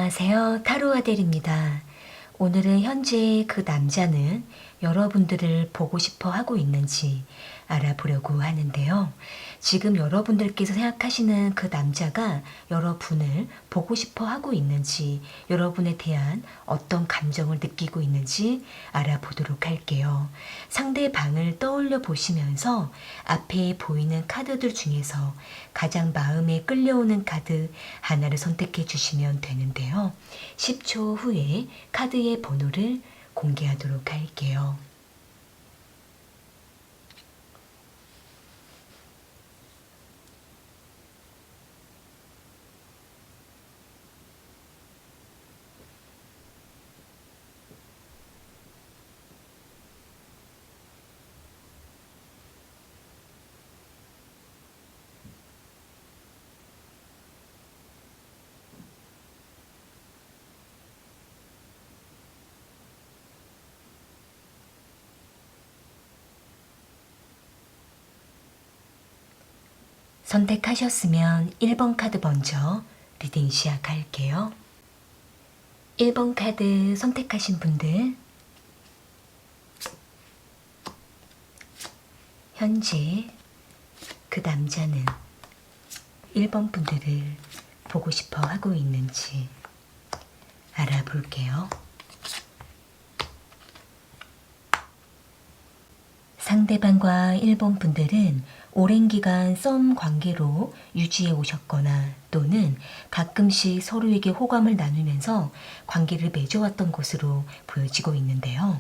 안녕하세요. 타로 아델입니다. 오늘은 현재 그 남자는 여러분들을 보고 싶어 하고 있는지 알아보려고 하는데요. 지금 여러분들께서 생각하시는 그 남자가 여러분을 보고 싶어 하고 있는지, 여러분에 대한 어떤 감정을 느끼고 있는지 알아보도록 할게요. 상대방을 떠올려 보시면서 앞에 보이는 카드들 중에서 가장 마음에 끌려오는 카드 하나를 선택해 주시면 되는데요. 10초 후에 카드의 번호를 공개하도록 할게요. 선택하셨으면 1번 카드 먼저 리딩 시작할게요. 1번 카드 선택하신 분들, 현재 그 남자는 1번 분들을 보고 싶어 하고 있는지 알아볼게요. 상대방과 1번 분들은 오랜 기간 썸 관계로 유지해 오셨거나 또는 가끔씩 서로에게 호감을 나누면서 관계를 맺어왔던 것으로 보여지고 있는데요.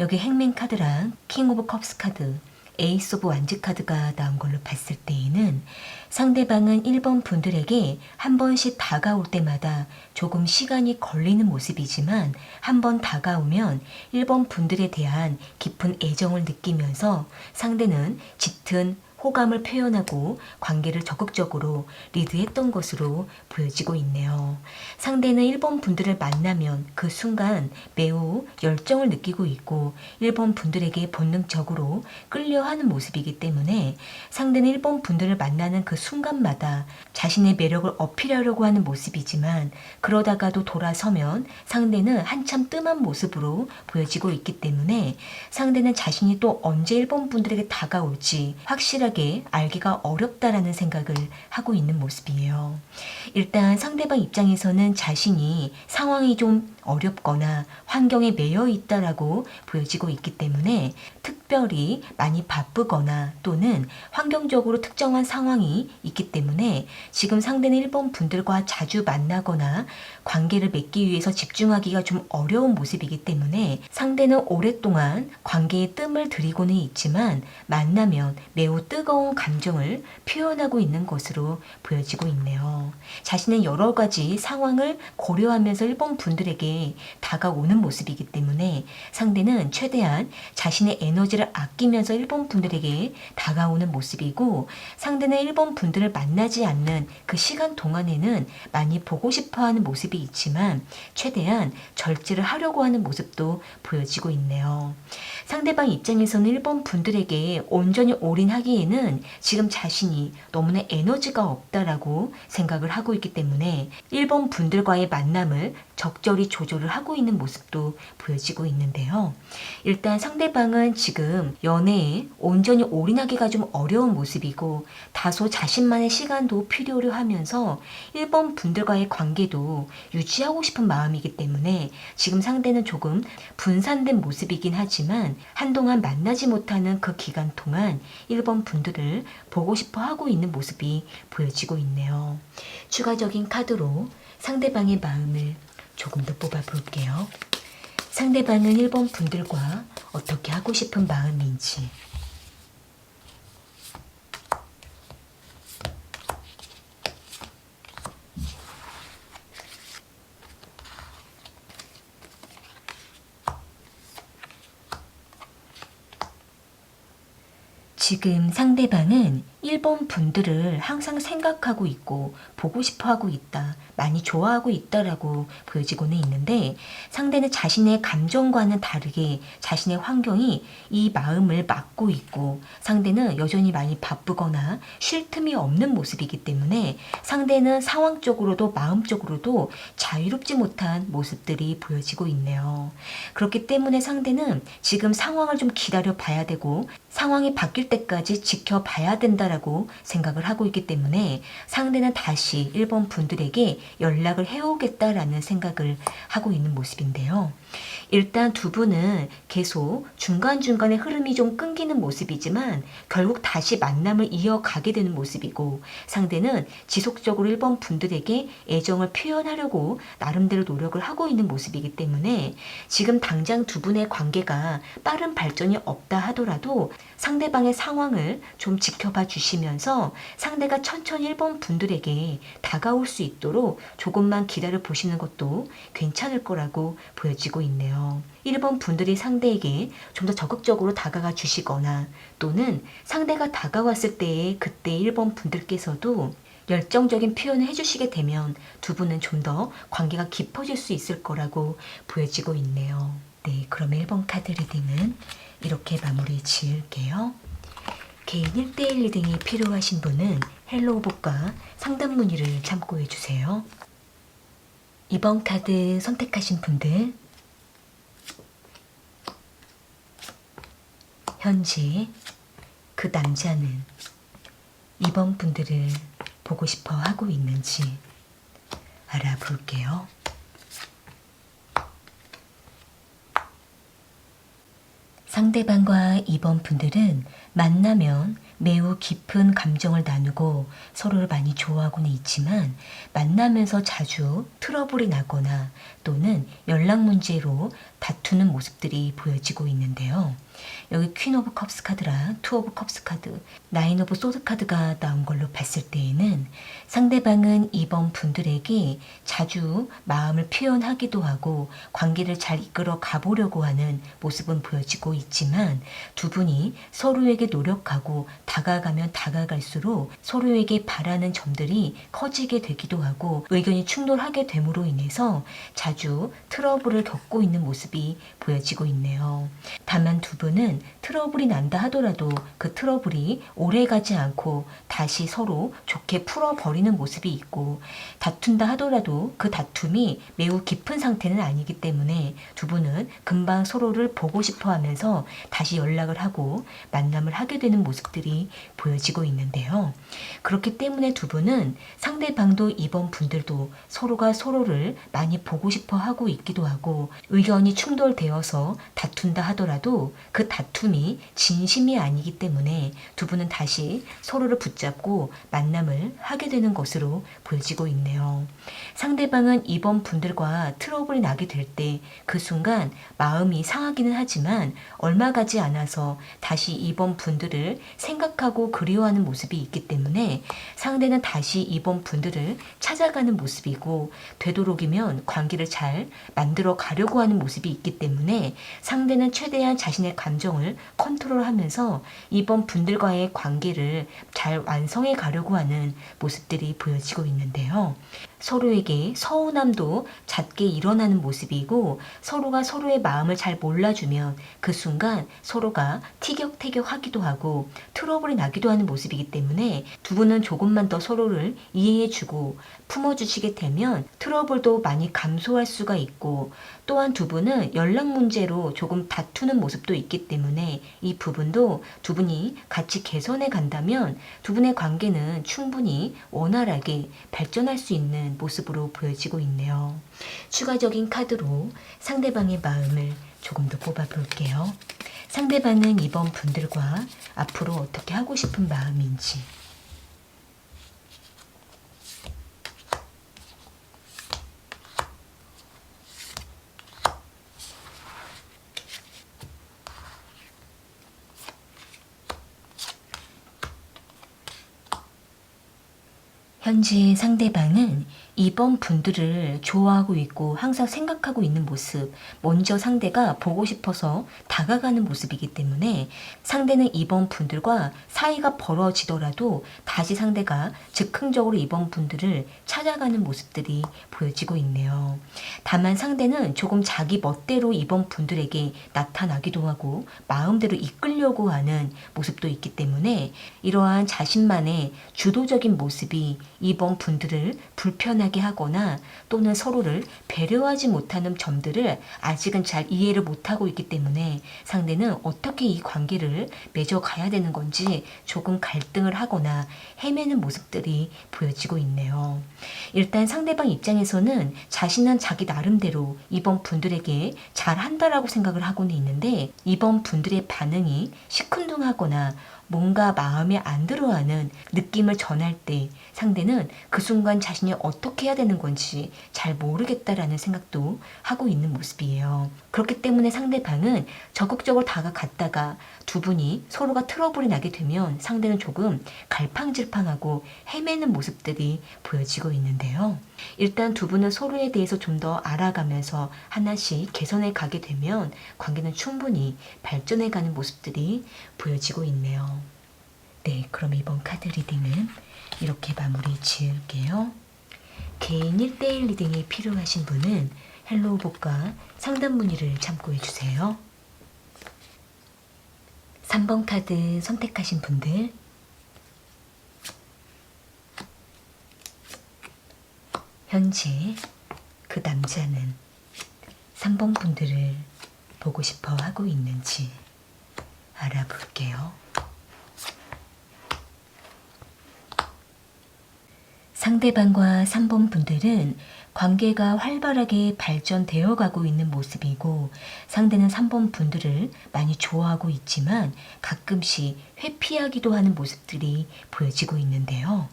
여기 행맨 카드랑 킹 오브 컵스 카드, 에이스 오브 완즈 카드가 나온 걸로 봤을 때에는 상대방은 1번 분들에게 한 번씩 다가올 때마다 조금 시간이 걸리는 모습이지만 한 번 다가오면 1번 분들에 대한 깊은 애정을 느끼면서 상대는 짙은 호감을 표현하고 관계를 적극적으로 리드했던 것으로 보여지고 있네요. 상대는 1번 분들을 만나면 그 순간 매우 열정을 느끼고 있고 1번 분들에게 본능적으로 끌려하는 모습이기 때문에 상대는 1번 분들을 만나는 그 순간마다 자신의 매력을 어필하려고 하는 모습이지만 그러다가도 돌아서면 상대는 한참 뜸한 모습으로 보여지고 있기 때문에 상대는 자신이 또 언제 1번 분들에게 다가올지 확실하게 알기가 어렵다라는 생각을 하고 있는 모습이에요. 일단 상대방 입장에서는 자신이 상황이 좀 어렵거나 환경에 매여 있다라고 보여지고 있기 때문에 특별히 많이 바쁘거나 또는 환경적으로 특정한 상황이 있기 때문에 지금 상대는 1번 분들과 자주 만나거나 관계를 맺기 위해서 집중하기가 좀 어려운 모습이기 때문에 상대는 오랫동안 관계에 뜸을 들이고는 있지만 만나면 매우 뜨거운 감정을 표현하고 있는 것으로 보여지고 있네요. 자신은 여러 가지 상황을 고려하면서 1번 분들에게 다가오는 모습이기 때문에 상대는 최대한 자신의 에너지를 아끼면서 1번 분들에게 다가오는 모습이고 상대는 1번 분들을 만나지 않는 그 시간 동안에는 많이 보고 싶어하는 모습이 있지만 최대한 절제를 하려고 하는 모습도 보여지고 있네요. 상대방 입장에서는 1번 분들에게 온전히 올인하기에는 지금 자신이 너무나 에너지가 없다라고 생각을 하고 있기 때문에 1번 분들과의 만남을 적절히 조절을 하고 있는 모습도 보여지고 있는데요. 일단 상대방은 지금 연애에 온전히 올인하기가 좀 어려운 모습이고 다소 자신만의 시간도 필요로 하면서 1번 분들과의 관계도 유지하고 싶은 마음이기 때문에 지금 상대는 조금 분산된 모습이긴 하지만 한동안 만나지 못하는 그 기간 동안 1번 분들을 보고 싶어 하고 있는 모습이 보여지고 있네요. 추가적인 카드로 상대방의 마음을 조금 더 뽑아 볼게요. 상대방은 1번 분들과 어떻게 하고 싶은 마음인지. 지금 상대방은 1번 분들을 항상 생각하고 있고 보고 싶어 하고 있다, 많이 좋아하고 있다라고 보여지고는 있는데 상대는 자신의 감정과는 다르게 자신의 환경이 이 마음을 막고 있고 상대는 여전히 많이 바쁘거나 쉴 틈이 없는 모습이기 때문에 상대는 상황적으로도 마음적으로도 자유롭지 못한 모습들이 보여지고 있네요. 그렇기 때문에 상대는 지금 상황을 좀 기다려 봐야 되고 상황이 바뀔 때까지 지켜봐야 된다라고 생각을 하고 있기 때문에 상대는 다시 1번 분들에게 연락을 해오겠다라는 생각을 하고 있는 모습인데요. 일단 두 분은 계속 중간중간에 흐름이 좀 끊기는 모습이지만 결국 다시 만남을 이어가게 되는 모습이고 상대는 지속적으로 1번 분들에게 애정을 표현하려고 나름대로 노력을 하고 있는 모습이기 때문에 지금 당장 두 분의 관계가 빠른 발전이 없다 하더라도 상대방의 상황을 좀 지켜봐 주시면서 상대가 천천히 1번 분들에게 다가올 수 있도록 조금만 기다려 보시는 것도 괜찮을 거라고 보여지고 있네요. 1번 분들이 상대에게 좀 더 적극적으로 다가가 주시거나 또는 상대가 다가왔을 때에 그때 1번 분들께서도 열정적인 표현을 해주시게 되면 두 분은 좀 더 관계가 깊어질 수 있을 거라고 보여지고 있네요. 네, 그럼 1번 카드 리딩은 이렇게 마무리 지을게요. 개인 1대1 리딩이 필요하신 분은 헬로우북과 상담 문의를 참고해 주세요. 이번 카드 선택하신 분들 현재 그 남자는 이번 분들을 보고 싶어 하고 있는지 알아볼게요. 상대방과 이번 분들은 만나면 매우 깊은 감정을 나누고 서로를 많이 좋아하고는 있지만 만나면서 자주 트러블이 나거나 또는 연락 문제로 다투는 모습들이 보여지고 있는데요. 여기 퀸 오브 컵스 카드랑 투 오브 컵스 카드, 나인 오브 소드 카드가 나온 걸로 봤을 때에는 상대방은 이번 분들에게 자주 마음을 표현하기도 하고 관계를 잘 이끌어 가보려고 하는 모습은 보여지고 있지만 두 분이 서로에게 노력하고 다가가면 다가갈수록 서로에게 바라는 점들이 커지게 되기도 하고 의견이 충돌하게 됨으로 인해서 자주 트러블을 겪고 있는 모습이 보여지고 있네요. 다만 두 분은 트러블이 난다 하더라도 그 트러블이 오래가지 않고 다시 서로 좋게 풀어버리는 모습이 있고 다툰다 하더라도 그 다툼이 매우 깊은 상태는 아니기 때문에 두 분은 금방 서로를 보고 싶어 하면서 다시 연락을 하고 만남을 하게 되는 모습들이 보여지고 있는데요. 그렇기 때문에 두 분은 상대방도 이번 분들도 서로가 서로를 많이 보고 싶어 하고 있기도 하고 의견이 충돌되어서 다툰다 하더라도 그 다툼이 진심이 아니기 때문에 두 분은 다시 서로를 붙잡고 만남을 하게 되는 것으로 보여지고 있네요. 상대방은 이번 분들과 트러블이 나게 될 때 그 순간 마음이 상하기는 하지만 얼마 가지 않아서 다시 이번 분들을 생각하고 그리워하는 모습이 있기 때문에 상대는 다시 이번 분들을 찾아가는 모습이고 되도록이면 관계를 잘 만들어 가려고 하는 모습이 있기 때문에 상대는 최대한 자신의 감정을 컨트롤하면서 이번 분들과의 관계를 잘 완성해 가려고 하는 모습들이 보여지고 있는데요. 서로에게 서운함도 잦게 일어나는 모습이고 서로가 서로의 마음을 잘 몰라주면 그 순간 서로가 티격태격하기도 하고 트러블이 나기도 하는 모습이기 때문에 두 분은 조금만 더 서로를 이해해주고 품어주시게 되면 트러블도 많이 감소할 수가 있고 또한 두 분은 연락 문제로 조금 다투는 모습도 있기 때문에 이 부분도 두 분이 같이 개선해 간다면 두 분의 관계는 충분히 원활하게 발전할 수 있는 모습으로 보여지고 있네요. 추가적인 카드로 상대방의 마음을 조금 더 뽑아볼게요. 상대방은 이번 분들과 앞으로 어떻게 하고 싶은 마음인지 현재 상대방은 2번 분들을 좋아하고 있고 항상 생각하고 있는 모습, 먼저 상대가 보고 싶어서 다가가는 모습이기 때문에 상대는 2번 분들과 사이가 벌어지더라도 다시 상대가 즉흥적으로 2번 분들을 찾아가는 모습들이 보여지고 있네요. 다만 상대는 조금 자기 멋대로 2번 분들에게 나타나기도 하고 마음대로 이끌려고 하는 모습도 있기 때문에 이러한 자신만의 주도적인 모습이 2번 분들을 불편하게 하거나 또는 서로를 배려하지 못하는 점들을 아직은 잘 이해를 못하고 있기 때문에 상대는 어떻게 이 관계를 맺어가야 되는 건지 조금 갈등을 하거나 헤매는 모습들이 보여지고 있네요. 일단 상대방 입장에서는 자신은 자기 나름대로 이번 분들에게 잘한다라고 생각을 하고는 있는데 이번 분들의 반응이 시큰둥하거나 뭔가 마음에 안 들어하는 느낌을 전할 때 상대는 그 순간 자신이 어떻게 해야 되는 건지 잘 모르겠다라는 생각도 하고 있는 모습이에요. 그렇기 때문에 상대방은 적극적으로 다가갔다가 두 분이 서로가 트러블이 나게 되면 상대는 조금 갈팡질팡하고 헤매는 모습들이 보여지고 있는데요. 일단 두 분은 서로에 대해서 좀 더 알아가면서 하나씩 개선해 가게 되면 관계는 충분히 발전해 가는 모습들이 보여지고 있네요. 네, 그럼 이번 카드 리딩은 이렇게 마무리 지을게요. 개인 1대1 리딩이 필요하신 분은 헬로우북과 상담 문의를 참고해 주세요. 3번 카드 선택하신 분들 현재 그 남자는 3번 분들을 보고 싶어 하고 있는지 알아볼게요. 상대방과 3번 분들은 관계가 활발하게 발전되어 가고 있는 모습이고 상대는 3번 분들을 많이 좋아하고 있지만 가끔씩 회피하기도 하는 모습들이 보여지고 있는데요.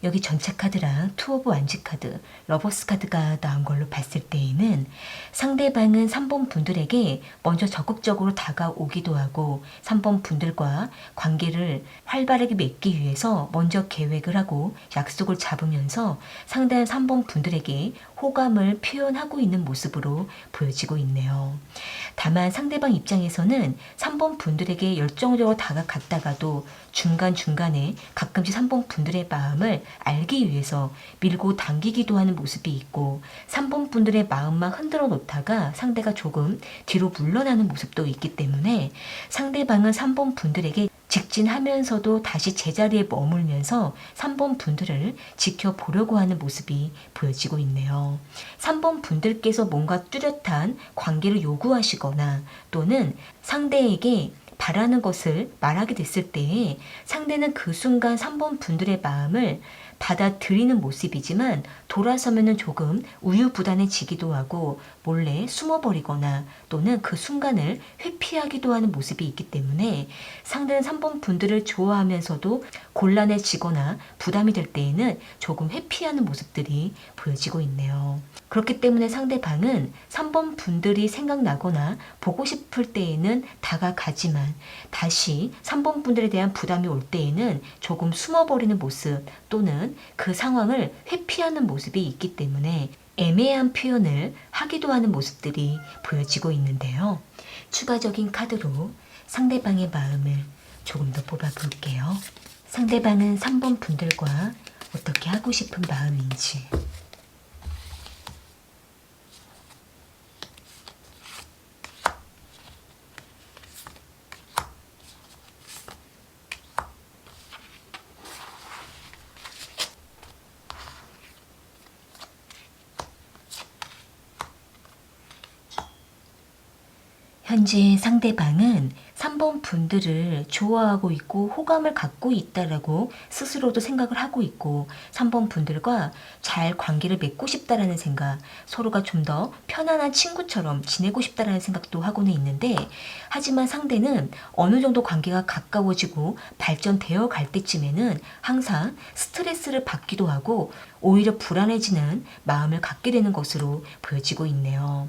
여기 전체 카드랑 투 오브 완즈 카드, 러버스 카드가 나온 걸로 봤을 때에는 상대방은 3번 분들에게 먼저 적극적으로 다가오기도 하고 3번 분들과 관계를 활발하게 맺기 위해서 먼저 계획을 하고 약속을 잡으면서 상대한 3번 분들에게 호감을 표현하고 있는 모습으로 보여지고 있네요. 다만 상대방 입장에서는 3번 분들에게 열정적으로 다가갔다가도 중간중간에 가끔씩 3번 분들의 마음을 알기 위해서 밀고 당기기도 하는 모습이 있고 3번 분들의 마음만 흔들어 놓다가 상대가 조금 뒤로 물러나는 모습도 있기 때문에 상대방은 3번 분들에게 직진하면서도 다시 제자리에 머물면서 3번 분들을 지켜보려고 하는 모습이 보여지고 있네요. 3번 분들께서 뭔가 뚜렷한 관계를 요구하시거나 또는 상대에게 바라는 것을 말하게 됐을 때에 상대는 그 순간 3번 분들의 마음을 받아들이는 모습이지만 돌아서면은 조금 우유부단해지기도 하고 몰래 숨어버리거나 또는 그 순간을 회피하기도 하는 모습이 있기 때문에 상대는 3번 분들을 좋아하면서도 곤란해지거나 부담이 될 때에는 조금 회피하는 모습들이 보여지고 있네요. 그렇기 때문에 상대방은 3번 분들이 생각나거나 보고 싶을 때에는 다가가지만 다시 3번 분들에 대한 부담이 올 때에는 조금 숨어버리는 모습 또는 그 상황을 회피하는 모습이 있기 때문에 애매한 표현을 하기도 하는 모습들이 보여지고 있는데요. 추가적인 카드로 상대방의 마음을 조금 더 뽑아볼게요. 상대방은 3번 분들과 어떻게 하고 싶은 마음인지 현재 상대방은 3번 분들을 좋아하고 있고 호감을 갖고 있다라고 스스로도 생각을 하고 있고 3번 분들과 잘 관계를 맺고 싶다라는 생각, 서로가 좀 더 편안한 친구처럼 지내고 싶다라는 생각도 하고는 있는데 하지만 상대는 어느 정도 관계가 가까워지고 발전되어 갈 때쯤에는 항상 스트레스를 받기도 하고 오히려 불안해지는 마음을 갖게 되는 것으로 보여지고 있네요.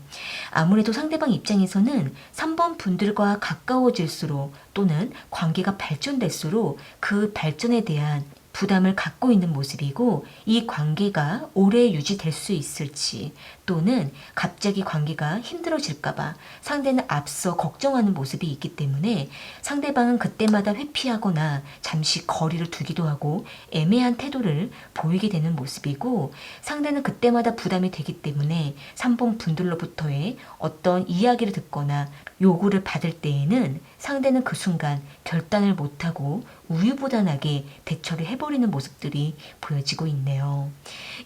아무래도 상대방 입장에서는 3번 분들과 가까워질수록 또는 관계가 발전될수록 그 발전에 대한 부담을 갖고 있는 모습이고 이 관계가 오래 유지될 수 있을지 또는 갑자기 관계가 힘들어질까봐 상대는 앞서 걱정하는 모습이 있기 때문에 상대방은 그때마다 회피하거나 잠시 거리를 두기도 하고 애매한 태도를 보이게 되는 모습이고 상대는 그때마다 부담이 되기 때문에 3번 분들로부터의 어떤 이야기를 듣거나 요구를 받을 때에는 상대는 그 순간 결단을 못하고 우유부단하게 대처를 해버리는 모습들이 보여지고 있네요.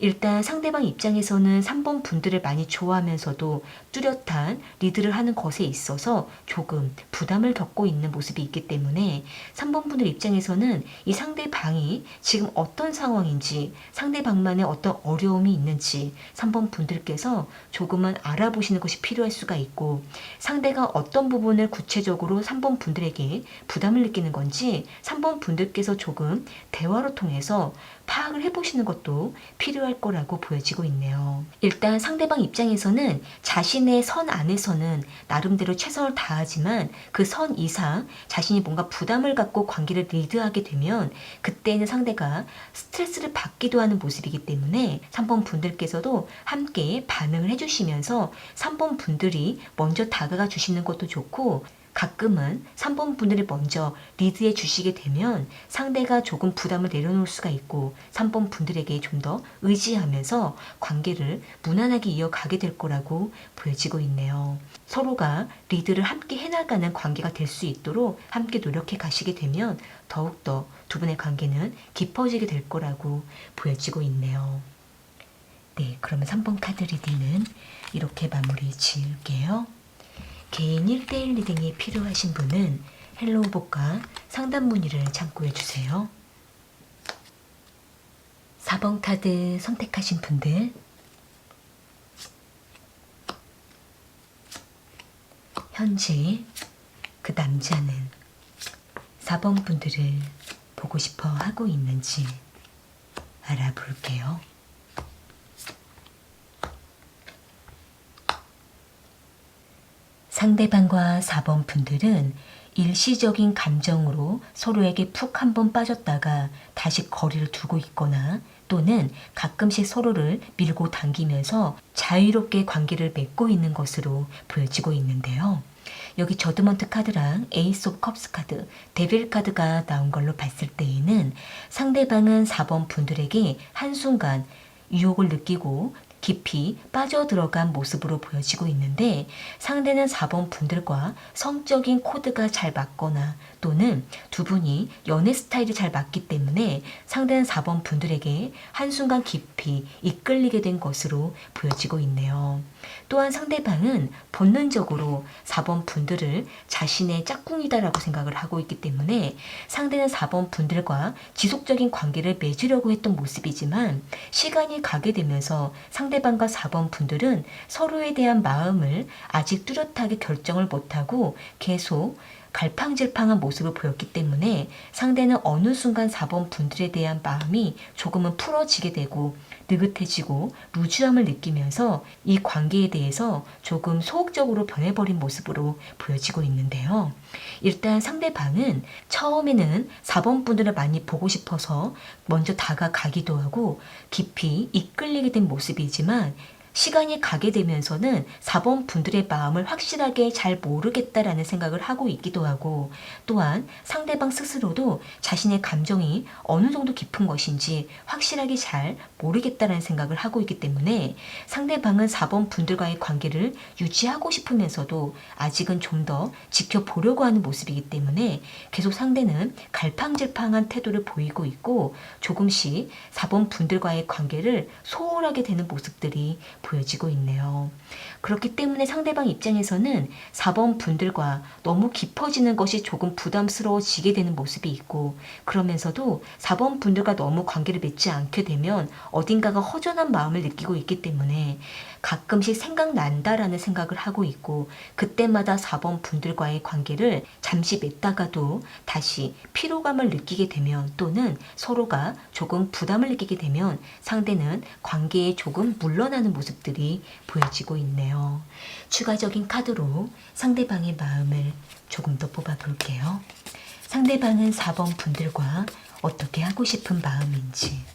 일단 상대방 입장에서는 3번 분들을 많이 좋아하면서도 뚜렷한 리드를 하는 것에 있어서 조금 부담을 겪고 있는 모습이 있기 때문에 3번 분들 입장에서는 이 상대방이 지금 어떤 상황인지 상대방만의 어떤 어려움이 있는지 3번 분들께서 조금은 알아보시는 것이 필요할 수가 있고 상대가 어떤 부분을 구체적으로 3번 분들에게 부담을 느끼는 건지 3번 분들께서 조금 대화로 통해서 파악을 해보시는 것도 필요할 거라고 보여지고 있네요. 일단 상대방 입장에서는 자신의 선 안에서는 나름대로 최선을 다하지만 그 선 이상 자신이 뭔가 부담을 갖고 관계를 리드하게 되면 그때는 상대가 스트레스를 받기도 하는 모습이기 때문에 3번 분들께서도 함께 반응을 해주시면서 3번 분들이 먼저 다가가 주시는 것도 좋고 가끔은 3번 분들이 먼저 리드해 주시게 되면 상대가 조금 부담을 내려놓을 수가 있고 3번 분들에게 좀 더 의지하면서 관계를 무난하게 이어가게 될 거라고 보여지고 있네요. 서로가 리드를 함께 해나가는 관계가 될 수 있도록 함께 노력해 가시게 되면 더욱더 두 분의 관계는 깊어지게 될 거라고 보여지고 있네요. 네, 그러면 3번 카드 리딩은 이렇게 마무리 지을게요. 개인 1대1 리딩이 필요하신 분은 헬로우복과 상담 문의를 참고해 주세요. 4번 카드 선택하신 분들 현재 그 남자는 4번 분들을 보고 싶어 하고 있는지 알아볼게요. 상대방과 4번 분들은 일시적인 감정으로 서로에게 푹 한번 빠졌다가 다시 거리를 두고 있거나 또는 가끔씩 서로를 밀고 당기면서 자유롭게 관계를 맺고 있는 것으로 보여지고 있는데요. 여기 저드먼트 카드랑 에이스 오브 컵스 카드, 데빌 카드가 나온 걸로 봤을 때에는 상대방은 4번 분들에게 한순간 유혹을 느끼고 깊이 빠져들어간 모습으로 보여지고 있는데 상대는 4번 분들과 성적인 코드가 잘 맞거나 또는 두 분이 연애 스타일이 잘 맞기 때문에 상대는 4번 분들에게 한순간 깊이 이끌리게 된 것으로 보여지고 있네요. 또한 상대방은 본능적으로 4번 분들을 자신의 짝꿍이다라고 생각을 하고 있기 때문에 상대는 4번 분들과 지속적인 관계를 맺으려고 했던 모습이지만 시간이 가게 되면서 상대방과 4번 분들은 서로에 대한 마음을 아직 뚜렷하게 결정을 못하고 계속 갈팡질팡한 모습을 보였기 때문에 상대는 어느 순간 4번 분들에 대한 마음이 조금은 풀어지게 되고 느긋해지고 루즈함을 느끼면서 이 관계에 대해서 조금 소극적으로 변해버린 모습으로 보여지고 있는데요. 일단 상대방은 처음에는 4번 분들을 많이 보고 싶어서 먼저 다가가기도 하고 깊이 이끌리게 된 모습이지만 시간이 가게 되면서는 4번 분들의 마음을 확실하게 잘 모르겠다라는 생각을 하고 있기도 하고 또한 상대방 스스로도 자신의 감정이 어느 정도 깊은 것인지 확실하게 잘 모르겠다라는 생각을 하고 있기 때문에 상대방은 4번 분들과의 관계를 유지하고 싶으면서도 아직은 좀 더 지켜보려고 하는 모습이기 때문에 계속 상대는 갈팡질팡한 태도를 보이고 있고 조금씩 4번 분들과의 관계를 소홀하게 되는 모습들이 보여지고 있네요. 그렇기 때문에 상대방 입장에서는 4번 분들과 너무 깊어지는 것이 조금 부담스러워지게 되는 모습이 있고 그러면서도 4번 분들과 너무 관계를 맺지 않게 되면 어딘가가 허전한 마음을 느끼고 있기 때문에 가끔씩 생각난다라는 생각을 하고 있고 그때마다 4번 분들과의 관계를 잠시 맺다가도 다시 피로감을 느끼게 되면 또는 서로가 조금 부담을 느끼게 되면 상대는 관계에 조금 물러나는 모습들이 보여지고 있네요. 추가적인 카드로 상대방의 마음을 조금 더 뽑아 볼게요. 상대방은 4번 분들과 어떻게 하고 싶은 마음인지.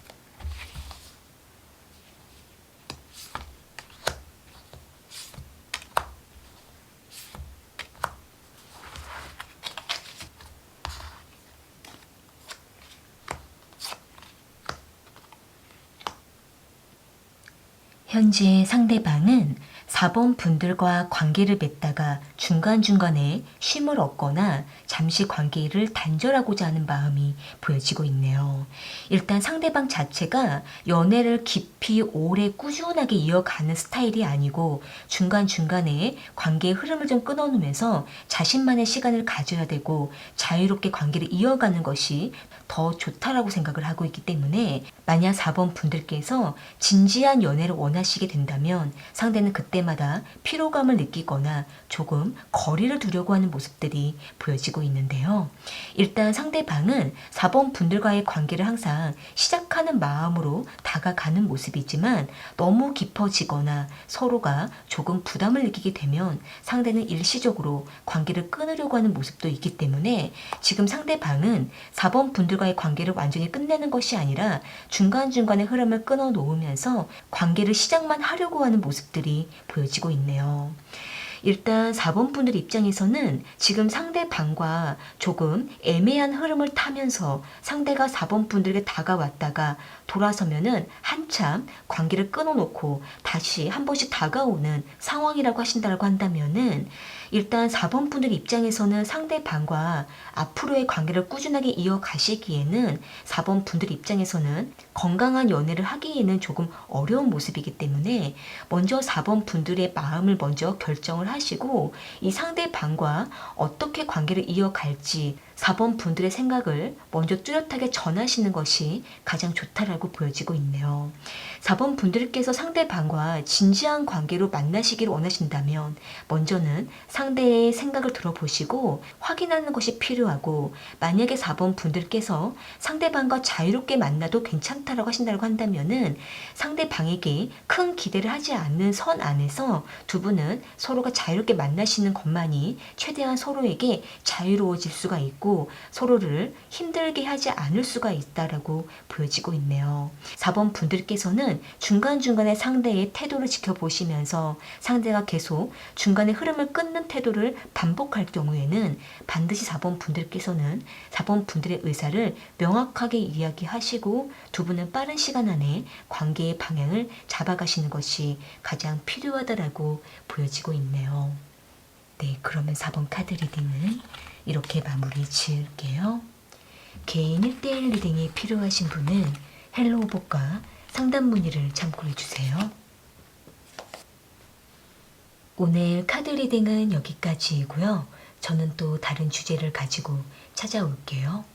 현재 상대방은 4번 분들과 관계를 맺다가 중간중간에 쉼을 얻거나 잠시 관계를 단절하고자 하는 마음이 보여지고 있네요. 일단 상대방 자체가 연애를 깊이 오래 꾸준하게 이어가는 스타일이 아니고 중간중간에 관계의 흐름을 좀 끊어놓으면서 자신만의 시간을 가져야 되고 자유롭게 관계를 이어가는 것이 더 좋다라고 생각을 하고 있기 때문에 만약 4번 분들께서 진지한 연애를 원하시게 된다면 상대는 그때마다 피로감을 느끼거나 조금 거리를 두려고 하는 모습들이 보여지고 있는데요. 일단 상대방은 4번 분들과의 관계를 항상 시작하는 마음으로 다가가는 모습이지만 너무 깊어지거나 서로가 조금 부담을 느끼게 되면 상대는 일시적으로 관계를 끊으려고 하는 모습도 있기 때문에 지금 상대방은 4번 분들과의 관계를 완전히 끝내는 것이 아니라 중간중간에 흐름을 끊어 놓으면서 관계를 시작만 하려고 하는 모습들이 보여지고 있네요. 일단 4번 분들 입장에서는 지금 상대방과 조금 애매한 흐름을 타면서 상대가 4번 분들에게 다가왔다가 돌아서면은 한참 관계를 끊어놓고 다시 한 번씩 다가오는 상황이라고 하신다고 한다면은 일단 4번 분들 입장에서는 상대방과 앞으로의 관계를 꾸준하게 이어가시기에는 4번 분들 입장에서는 건강한 연애를 하기에는 조금 어려운 모습이기 때문에 먼저 4번 분들의 마음을 먼저 결정을 하시고 이 상대방과 어떻게 관계를 이어갈지 4번 분들의 생각을 먼저 뚜렷하게 전하시는 것이 가장 좋다라고 보여지고 있네요. 4번 분들께서 상대방과 진지한 관계로 만나시기를 원하신다면 먼저는 상대의 생각을 들어보시고 확인하는 것이 필요하고 만약에 4번 분들께서 상대방과 자유롭게 만나도 괜찮다라고 하신다고 한다면은 상대방에게 큰 기대를 하지 않는 선 안에서 두 분은 서로가 자유롭게 만나시는 것만이 최대한 서로에게 자유로워질 수가 있고 서로를 힘들게 하지 않을 수가 있다라고 보여지고 있네요. 4번 분들께서는 중간중간에 상대의 태도를 지켜보시면서 상대가 계속 중간에 흐름을 끊는 태도를 반복할 경우에는 반드시 4번 분들께서는 4번 분들의 의사를 명확하게 이야기하시고 두 분은 빠른 시간 안에 관계의 방향을 잡아가시는 것이 가장 필요하다라고 보여지고 있네요. 네, 그러면 4번 카드 리딩은 이렇게 마무리 지을게요. 개인 1대1 리딩이 필요하신 분은 헬로우복과 상담 문의를 참고해 주세요. 오늘 카드 리딩은 여기까지이고요. 저는 또 다른 주제를 가지고 찾아올게요.